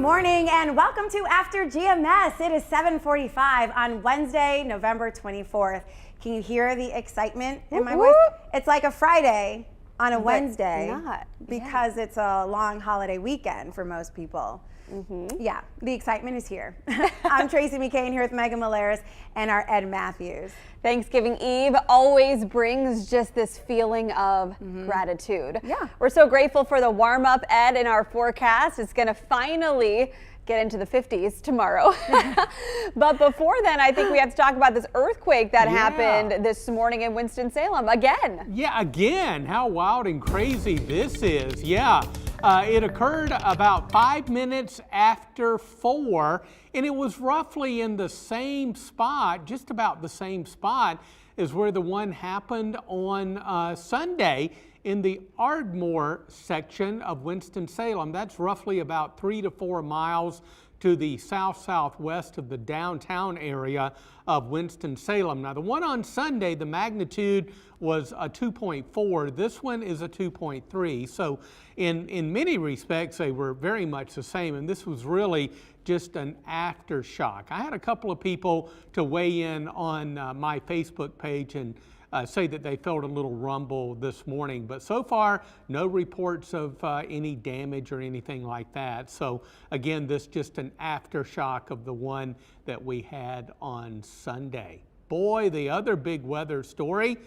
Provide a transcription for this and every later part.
morning and welcome to After GMS. It is 7:45 on Wednesday, November 24th. Can you hear the excitement in my voice? It's like a Friday on a Wednesday because it's a long holiday weekend for most people. Yeah, the excitement is here. I'm Tracy McCain here with Megan Maleris and our Ed Matthews. Thanksgiving Eve always brings just this feeling of gratitude. Yeah. We're so grateful for the warm up, Ed, in our forecast. It's going to finally get into the 50s tomorrow. But before then, I think we have to talk about this earthquake that happened this morning in Winston-Salem again. Yeah, again. How wild and crazy this is. It occurred about 5 minutes after 4, and it was roughly in the same spot, just about the same spot as where the one happened on Sunday in the Ardmore section of Winston-Salem. That's roughly about 3 to 4 miles to the south-southwest of the downtown area of Winston-Salem. Now, the one on Sunday, the magnitude was a 2.4. This one is a 2.3. So in many respects, they were very much the same. And this was really just an aftershock. I had a couple of people to weigh in on my Facebook page and say that they felt a little rumble this morning, but so far no reports of any damage or anything like that. So again, this just an aftershock of the one that we had on Sunday. Boy, the other big weather story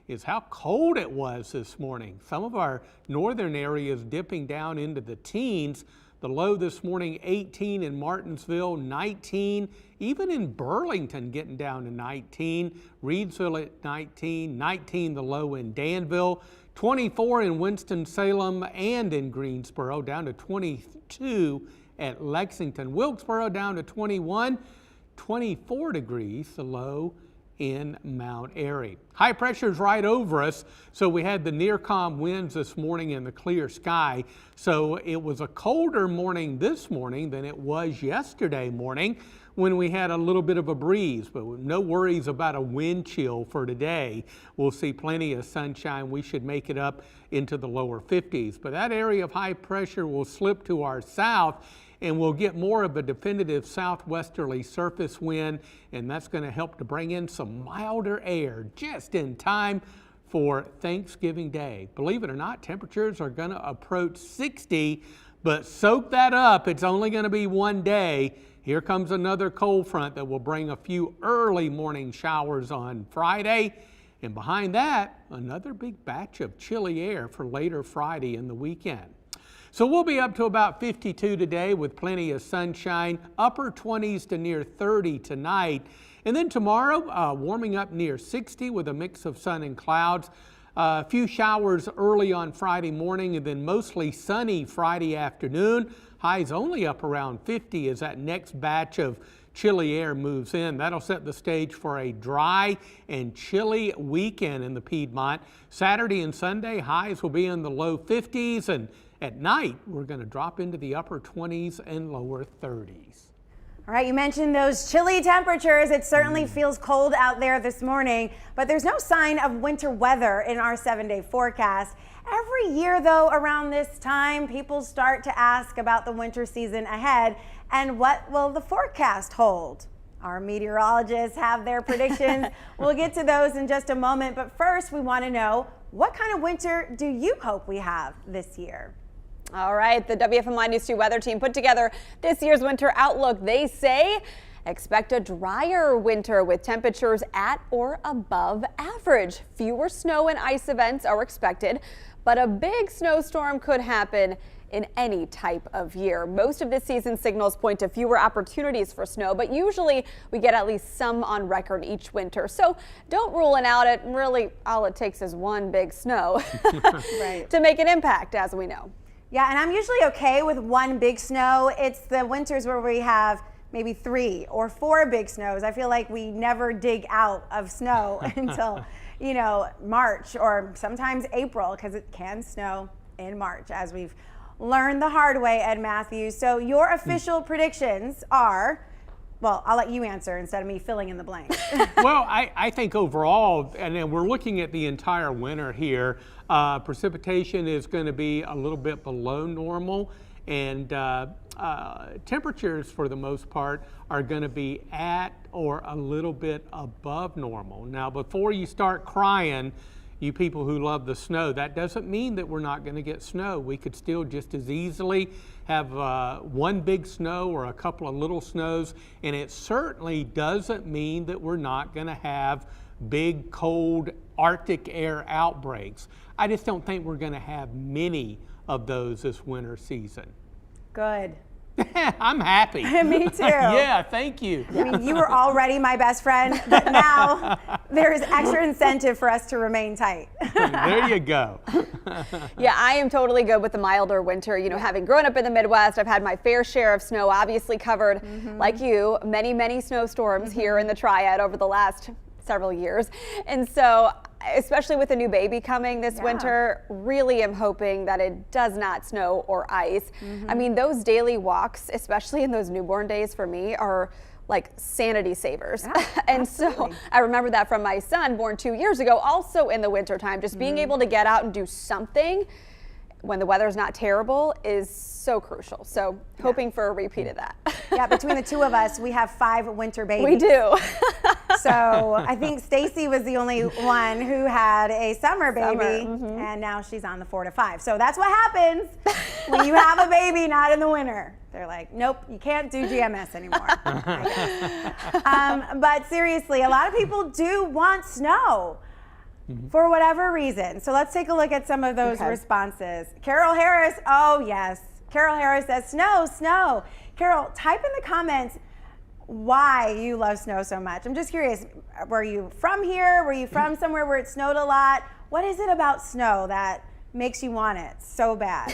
is how cold it was this morning. Some of our northern areas dipping down into the teens. The low this morning, 18 in Martinsville, 19, even in Burlington getting down to 19, Reedsville at 19, 19 the low in Danville, 24 in Winston-Salem and in Greensboro, down to 22 at Lexington. Wilkesboro down to 21, 24 degrees the low in Mount Airy. High pressure's right over us, so we had the near calm winds this morning in the clear sky. So it was a colder morning this morning than it was yesterday morning when we had a little bit of a breeze, but no worries about a wind chill for today. We'll see plenty of sunshine. We should make it up into the lower 50s, but that area of high pressure will slip to our south and we'll get more of a definitive southwesterly surface wind, and that's going to help to bring in some milder air just in time for Thanksgiving Day. Believe it or not, temperatures are going to approach 60, but soak that up. It's only going to be one day. Here comes another cold front that will bring a few early morning showers on Friday, and behind that, another big batch of chilly air for later Friday and the weekend. So we'll be up to about 52 today with plenty of sunshine, upper 20s to near 30 tonight. And then tomorrow, warming up near 60 with a mix of sun and clouds. A few showers early on Friday morning and then mostly sunny Friday afternoon. Highs only up around 50 as that next batch of chilly air moves in. That'll set the stage for a dry and chilly weekend in the Piedmont. Saturday and Sunday, highs will be in the low 50s, and at night, we're going to drop into the upper 20s and lower 30s. All right, you mentioned those chilly temperatures. It certainly feels cold out there this morning, but there's no sign of winter weather in our 7-day forecast. Every year, though, around this time, people start to ask about the winter season ahead and what will the forecast hold. Our meteorologists have their predictions. We'll get to those in just a moment, but first we want to know, what kind of winter do you hope we have this year? All right, the WFMI News 2 weather team put together this year's winter outlook. They say expect a drier winter with temperatures at or above average. Fewer snow and ice events are expected, but a big snowstorm could happen in any type of year. Most of this season's signals point to fewer opportunities for snow, but usually we get at least some on record each winter. So don't rule it out. It really, all it takes is one big snow to make an impact, as we know. Yeah, and I'm usually okay with one big snow. It's the winters where we have maybe 3 or 4 big snows. I feel like we never dig out of snow until, March or sometimes April, because it can snow in March, as we've learned the hard way, Ed Matthews. So your official predictions are, well, I'll let you answer instead of me filling in the blank. Well, I think overall, and then we're looking at the entire winter here, precipitation is going to be a little bit below normal. And temperatures, for the most part, are going to be at or a little bit above normal. Now, before you start crying, you people who love the snow, that doesn't mean that we're not going to get snow. We could still just as easily have one big snow or a couple of little snows, and it certainly doesn't mean that we're not going to have big, cold Arctic air outbreaks. I just don't think we're going to have many of those this winter season. Good. I'm happy. Me too. Yeah, thank you. I mean, you were already my best friend, but now there is extra incentive for us to remain tight. There you go. Yeah, I am totally good with the milder winter. You know, having grown up in the Midwest, I've had my fair share of snow, obviously covered, like you, many snowstorms here in the Triad over the last several years. And so, especially with a new baby coming this winter, really am hoping that it does not snow or ice. I mean, those daily walks, especially in those newborn days for me, are like sanity savers. And so I remember that from my son, born 2 years ago, also in the wintertime, just being able to get out and do something when the weather's not terrible is so crucial. So hoping for a repeat of that. Yeah, between the two of us, we have 5 winter babies. We do. So I think Stacy was the only one who had a summer baby, and now she's on the 4 to 5. So that's what happens when you have a baby not in the winter. They're like, nope, you can't do GMS anymore. But seriously, a lot of people do want snow for whatever reason. So let's take a look at some of those responses. Carol Harris, oh yes. Carol Harris says, snow, snow. Carol, type in the comments why you love snow so much. I'm just curious, were you from here? Were you from somewhere where it snowed a lot? What is it about snow that makes you want it so bad?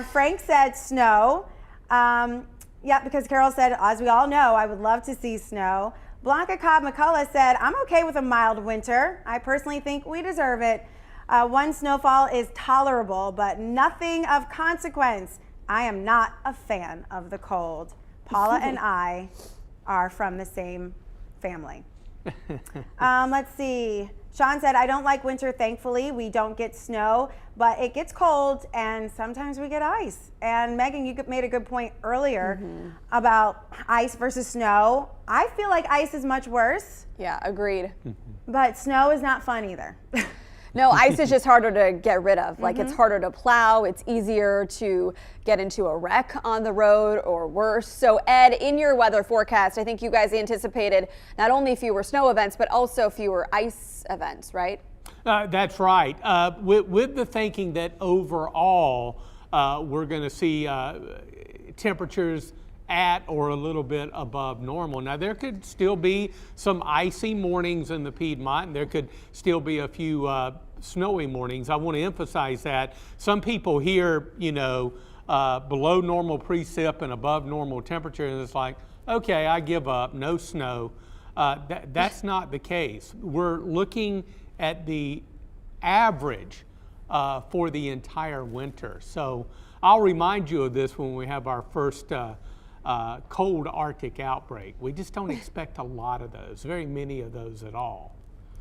Frank said snow. Yeah, because Carol said, as we all know, I would love to see snow. Blanca Cobb McCullough said, I'm okay with a mild winter. I personally think we deserve it. One snowfall is tolerable, but nothing of consequence. I am not a fan of the cold. Paula and I are from the same family. Let's see. Sean said, I don't like winter, thankfully. We don't get snow, but it gets cold and sometimes we get ice. And Megan, you made a good point earlier about ice versus snow. I feel like ice is much worse. Yeah, agreed. But snow is not fun either. No, ice is just harder to get rid of. Like it's harder to plow. It's easier to get into a wreck on the road or worse. So Ed, in your weather forecast, I think you guys anticipated not only fewer snow events, but also fewer ice events, right? That's right. With the thinking that overall we're going to see temperatures at or a little bit above normal. Now there could still be some icy mornings in the Piedmont, and there could still be a few snowy mornings. I want to emphasize that. Some people hear, you know, below normal precip and above normal temperature, and it's like, okay, I give up, no snow. That's not the case. We're looking at the average for the entire winter. So I'll remind you of this when we have our first cold Arctic outbreak. We just don't expect a lot of those, very many of those at all.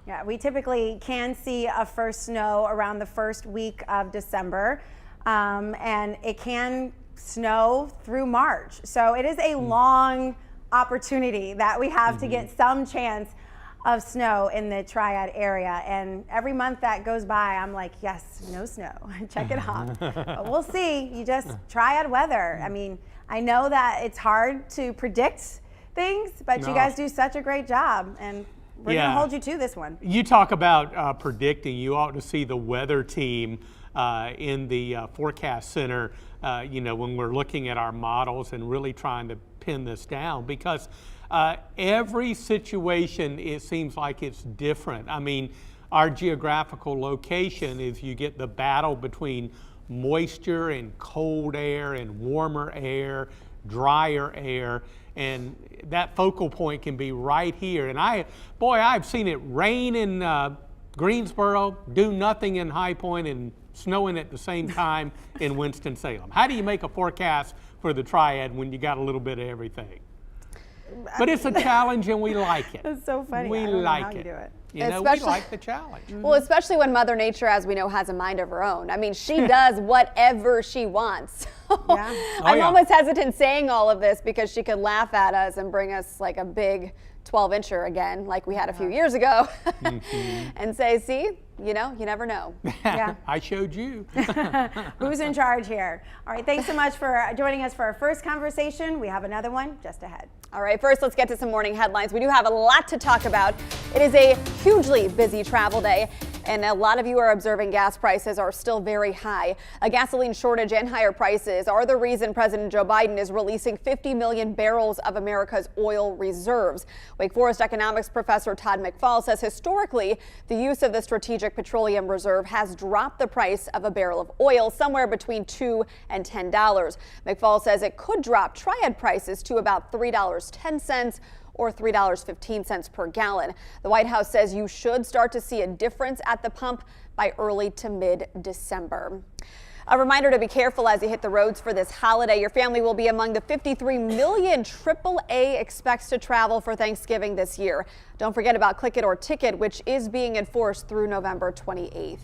Yeah, we typically can see a first snow around the first week of December, and it can snow through March. So it is a long opportunity that we have to get some chance of snow in the Triad area. And every month that goes by, I'm like, yes, no snow, check it off. But we'll see, you just Triad weather. I mean, I know that it's hard to predict things, but you guys do such a great job, and we're gonna hold you to this one. You talk about predicting. You ought to see the weather team in the forecast center, you know, when we're looking at our models and really trying to pin this down, because every situation, it seems like it's different. I mean, our geographical location is you get the battle between moisture and cold air and warmer air, drier air, and that focal point can be right here. And I've seen it rain in Greensboro, do nothing in High Point, and snowing at the same time in Winston-Salem. How do you make a forecast for the Triad when you got a little bit of everything? But it's a challenge and we like it. It's so funny. We I don't know like how it. you do it. You know, we like the challenge. Well, especially when Mother Nature, as we know, has a mind of her own. I mean, she does whatever she wants. Yeah. I'm almost hesitant saying all of this because she could laugh at us and bring us like a big 12-incher again, like we had a few years ago, and say, see, you know, you never know. Yeah. I showed you. Who's in charge here? All right, thanks so much for joining us for our first conversation. We have another one just ahead. All right, first let's get to some morning headlines. We do have a lot to talk about. It is a hugely busy travel day, and a lot of you are observing gas prices are still very high. A gasoline shortage and higher prices are the reason President Joe Biden is releasing 50 million barrels of America's oil reserves. Wake Forest economics professor Todd McFall says historically, the use of the Strategic Petroleum Reserve has dropped the price of a barrel of oil somewhere between $2 and $10. McFall says it could drop triad prices to about $3.10 or $3.15 per gallon. The White House says you should start to see a difference at the pump by early to mid-December. A reminder to be careful as you hit the roads for this holiday. Your family will be among the 53 million AAA expects to travel for Thanksgiving this year. Don't forget about Click It or Ticket, which is being enforced through November 28th.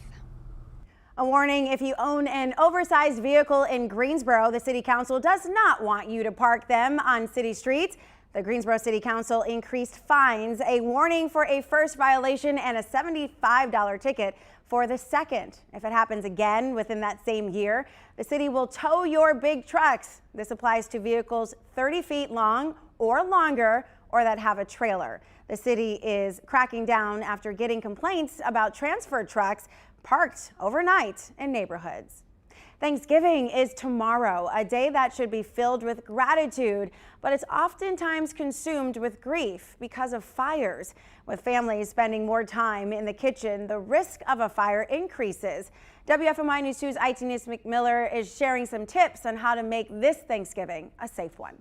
A warning, if you own an oversized vehicle in Greensboro, the City Council does not want you to park them on city streets. The Greensboro City Council increased fines, a warning for a first violation, and a $75 ticket for the second. If it happens again within that same year, the city will tow your big trucks. This applies to vehicles 30 feet long or longer or that have a trailer. The city is cracking down after getting complaints about transfer trucks parked overnight in neighborhoods. Thanksgiving is tomorrow, a day that should be filled with gratitude, but it's oftentimes consumed with grief because of fires. With families spending more time in the kitchen, the risk of a fire increases. WFMI News 2's ITN's McMiller is sharing some tips on how to make this Thanksgiving a safe one.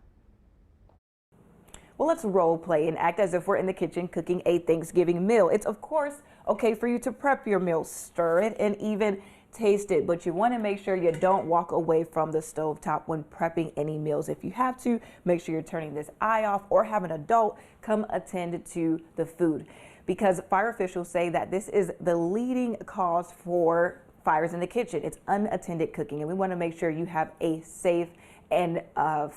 Well, let's role play and act as if we're in the kitchen cooking a Thanksgiving meal. It's of course okay for you to prep your meal, stir it, and even taste it, but you want to make sure you don't walk away from the stovetop when prepping any meals. If you have to, make sure you're turning this eye off or have an adult come attend to the food, because fire officials say that this is the leading cause for fires in the kitchen. It's unattended cooking, and we want to make sure you have a safe and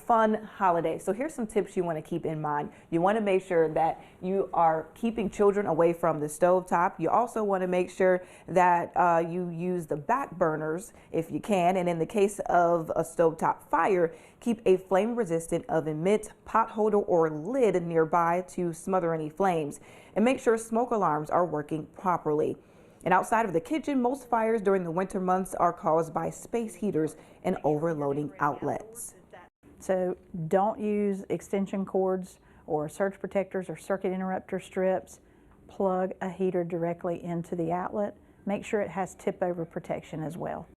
fun holiday. So here's some tips you want to keep in mind. You want to make sure that you are keeping children away from the stovetop. You also want to make sure that you use the back burners if you can. And in the case of a stovetop fire, keep a flame resistant oven mitt, pot holder, or lid nearby to smother any flames. And make sure smoke alarms are working properly. And outside of the kitchen, most fires during the winter months are caused by space heaters and overloading outlets. So don't use extension cords or surge protectors or circuit interrupter strips. Plug a heater directly into the outlet. Make sure it has tip over protection as well.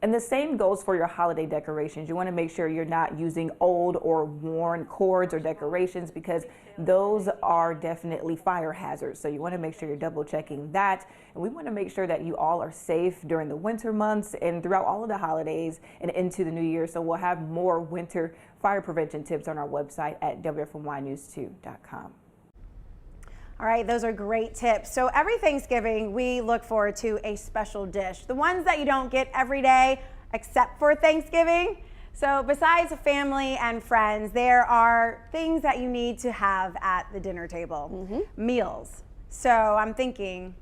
And the same goes for your holiday decorations. You want to make sure you're not using old or worn cords or decorations, because those are definitely fire hazards. So you want to make sure you're double checking that. And we want to make sure that you all are safe during the winter months and throughout all of the holidays and into the new year. So we'll have more winter fire prevention tips on our website at WFMYnews2.com. All right, those are great tips. So every Thanksgiving, we look forward to a special dish, the ones that you don't get every day except for Thanksgiving. So besides family and friends, there are things that you need to have at the dinner table, meals. So I'm thinking,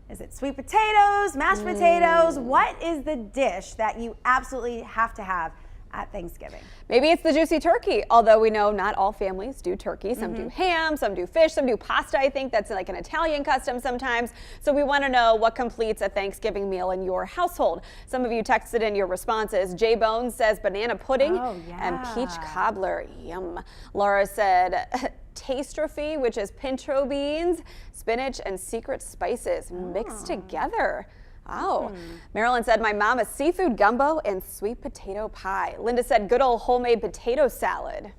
is it sweet potatoes, mashed potatoes? What is the dish that you absolutely have to have at Thanksgiving? Maybe it's the juicy turkey, although we know not all families do turkey. Some do ham, some do fish, some do pasta. I think that's like an Italian custom sometimes. So we want to know what completes a Thanksgiving meal in your household. Some of you texted in your responses. Jay Bones says banana pudding and peach cobbler. Yum. Laura said tastrophe, which is pinto beans, spinach, and secret spices mixed together. Oh, Marilyn said my mama's seafood gumbo and sweet potato pie. Linda said good old homemade potato salad.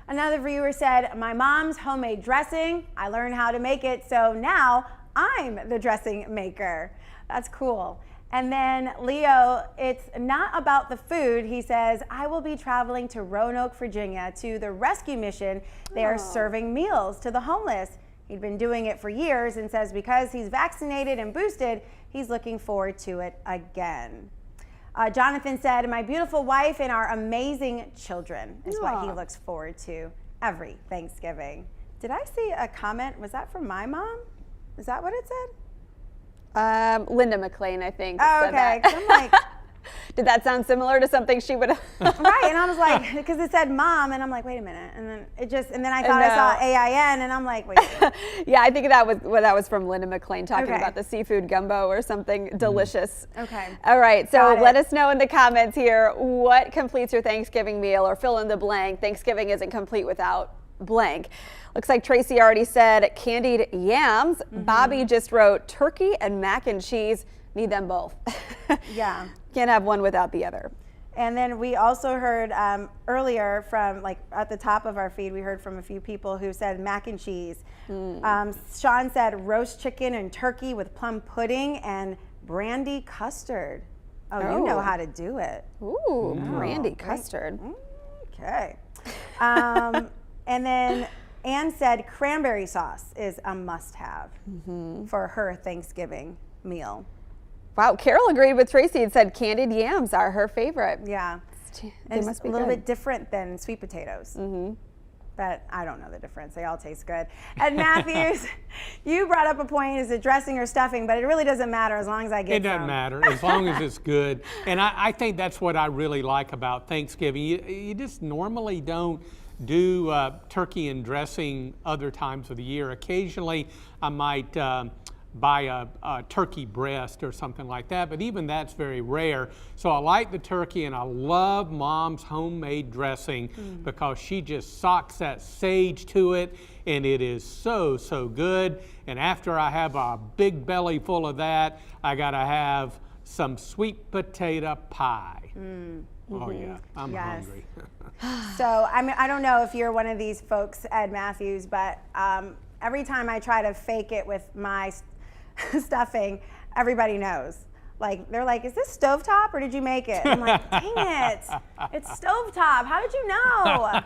Another viewer said my mom's homemade dressing. I learned how to make it, so now I'm the dressing maker. That's cool. And then Leo, it's not about the food. He says, I will be traveling to Roanoke, Virginia to the rescue mission. They are serving meals to the homeless. He'd been doing it for years and says because he's vaccinated and boosted, he's looking forward to it again. Jonathan said, my beautiful wife and our amazing children is what he looks forward to every Thanksgiving. Did I see a comment? Was that from my mom? Is that what it said? Linda McLean, I think. Oh, said okay. That. 'Cause I'm like, Did that sound similar to something she would? right, and I was like, because it said mom, and I'm like, wait a minute, and then I thought I saw AIN, and I'm like, wait. Yeah, I think that was from Linda McLean talking Okay. about the seafood gumbo or something delicious. Okay. All right, so Got it. let us know in the comments here what completes your Thanksgiving meal, or fill in the blank. Thanksgiving isn't complete without blank. Looks like Tracy already said candied yams. Bobby just wrote turkey and mac and cheese. Need them both. Yeah. Can't have one without the other. And then we also heard earlier from, like, at the top of our feed, we heard from a few people who said mac and cheese. Sean said roast chicken and turkey with plum pudding and brandy custard. Oh, you know how to do it. Ooh, brandy custard. Okay. And then Anne said cranberry sauce is a must-have for her Thanksgiving meal. Wow, Carol agreed with Tracy and said candied yams are her favorite. Yeah. They And must it's be a little good. bit different than sweet potatoes. But I don't know the difference. They all taste good. And Matthews, you brought up a point, is it dressing or stuffing? But it really doesn't matter as long as I get It doesn't some. matter as long as it's good. And I think that's what I really like about Thanksgiving. You just normally don't do turkey and dressing other times of the year. Occasionally I might buy a turkey breast or something like that, but even that's very rare. So I like the turkey, and I love Mom's homemade dressing because she just socks that sage to it, and it is so, so good. And after I have a big belly full of that, I gotta have some sweet potato pie. Oh yeah, I'm hungry. So I don't know if you're one of these folks, Ed Matthews, but every time I try to fake it with my stuffing, everybody knows. Like, they're like, is this stovetop or did you make it? I'm like, dang it, it's stovetop. How did you know?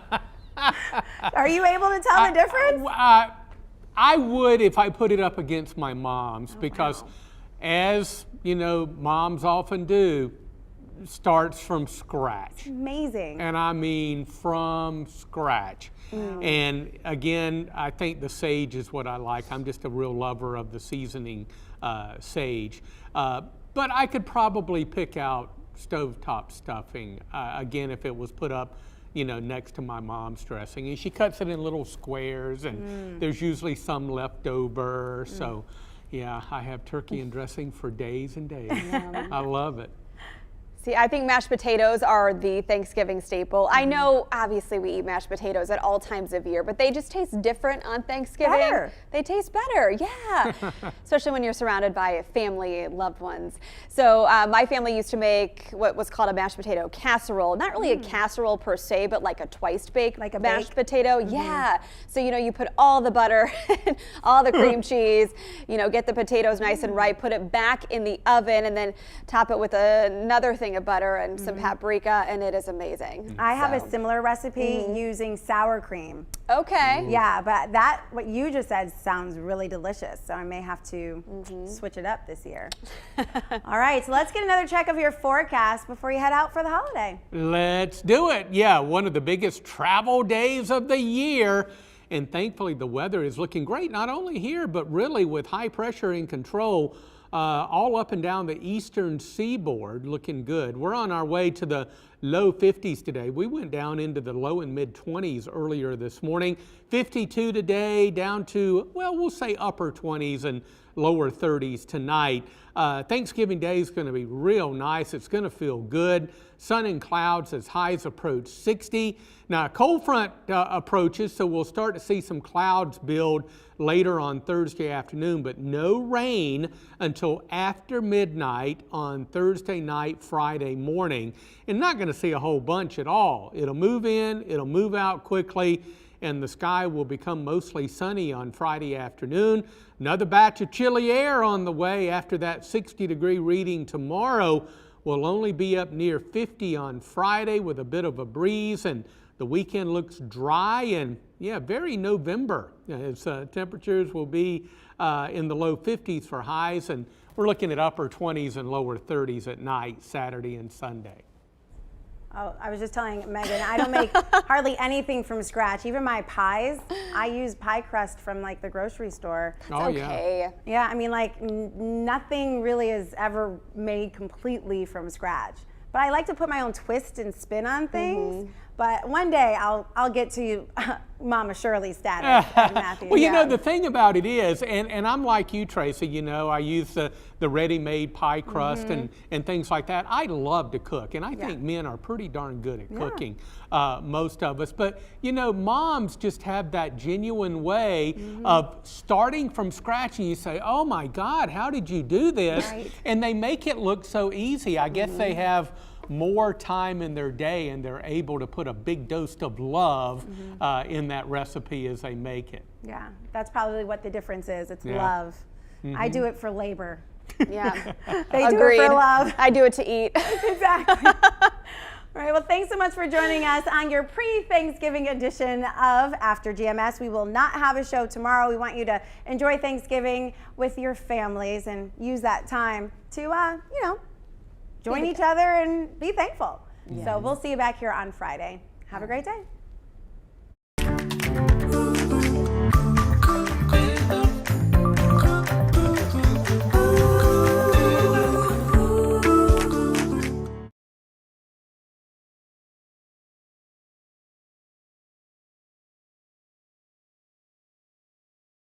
Are you able to tell the difference? I would if I put it up against my mom's, because as you know, moms often do, starts from scratch. Amazing. And I mean from scratch. And again, I think the sage is what I like. I'm just a real lover of the seasoning sage. But I could probably pick out stovetop stuffing, again, if it was put up, you know, next to my mom's dressing. And she cuts it in little squares, and there's usually some left over. So yeah, I have turkey and dressing for days and days. I love it. See, I think mashed potatoes are the Thanksgiving staple. I know, obviously, we eat mashed potatoes at all times of year, but they just taste different on Thanksgiving. Better. They taste better, yeah. Especially when you're surrounded by family and loved ones. So my family used to make what was called a mashed potato casserole. Not really a casserole per se, but like a twice-baked Like a mashed bake? potato. Yeah. So, you know, you put all the butter, all the cream cheese, you know, get the potatoes nice and ripe, put it back in the oven, and then top it with another thing of butter and some paprika, and it is amazing. I have a similar recipe using sour cream. Okay. Yeah, but what you just said sounds really delicious, so I may have to switch it up this year. All right, so let's get another check of your forecast before you head out for the holiday. Let's do it. Yeah, one of the biggest travel days of the year. And thankfully the weather is looking great, not only here, but really with high pressure in control all up and down the eastern seaboard, looking good. We're on our way to the low 50s today. We went down into the low and mid 20s earlier this morning. 52 today, down to, well, we'll say upper 20s and lower 30s tonight. Thanksgiving Day is going to be real nice. It's going to feel good. Sun and clouds as highs approach 60. Now, a cold front approaches, so we'll start to see some clouds build later on Thursday afternoon, but no rain until after midnight on Thursday night, Friday morning. And not going to see a whole bunch at all. It'll move in, it'll move out quickly, and the sky will become mostly sunny on Friday afternoon. Another batch of chilly air on the way after that 60-degree reading tomorrow. Will only be up near 50 on Friday with a bit of a breeze, and The weekend looks dry and, yeah, very November, as temperatures will be in the low 50s for highs, and we're looking at upper 20s and lower 30s at night, Saturday and Sunday. Oh, I was just telling Megan, I don't make hardly anything from scratch. Even my pies, I use pie crust from like the grocery store. Oh, Okay. Yeah, I mean, like nothing really is ever made completely from scratch. But I like to put my own twist and spin on things. But one day I'll get to Mama Shirley status. Matthew. Well, you know, the thing about it is, and I'm like you, Tracy, you know, I use the ready-made pie crust and things like that. I love to cook, and I think men are pretty darn good at cooking, most of us. But, you know, moms just have that genuine way of starting from scratch, and you say, oh my God, how did you do this? Right. And they make it look so easy. I guess they have more time in their day, and they're able to put a big dose of love in that recipe as they make it. Yeah, that's probably what the difference is. It's Yeah. love. I do it for labor. Yeah. They do Agreed. it for love. I do it to eat. Exactly. All right, well, thanks so much for joining us on your pre-Thanksgiving edition of After GMS. We will not have a show tomorrow. We want you to enjoy Thanksgiving with your families and use that time to, you know, join each other and be thankful. So we'll see you back here on Friday. Have a great day.